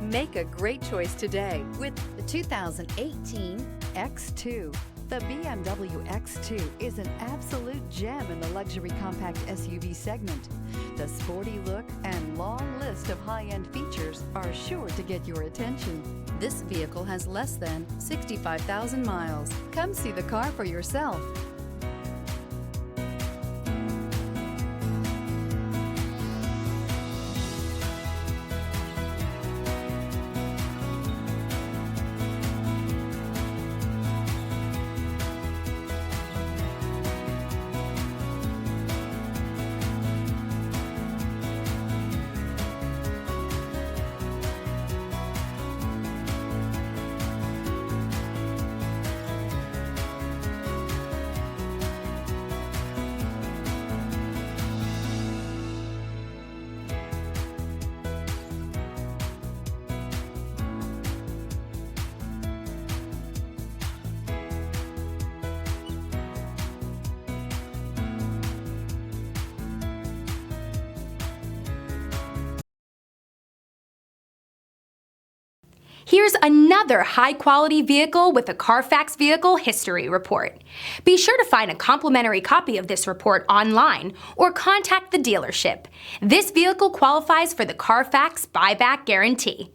Make a great choice today with the 2018 X2. The BMW X2 is an absolute gem in the luxury compact SUV segment. The sporty look and long list of high-end features are sure to get your attention. This vehicle has less than 65,000 miles. Come see the car for yourself. Here's another high-quality vehicle with a CarFax Vehicle History Report. Be sure to find a complimentary copy of this report online or contact the dealership. This vehicle qualifies for the CarFax Buyback Guarantee.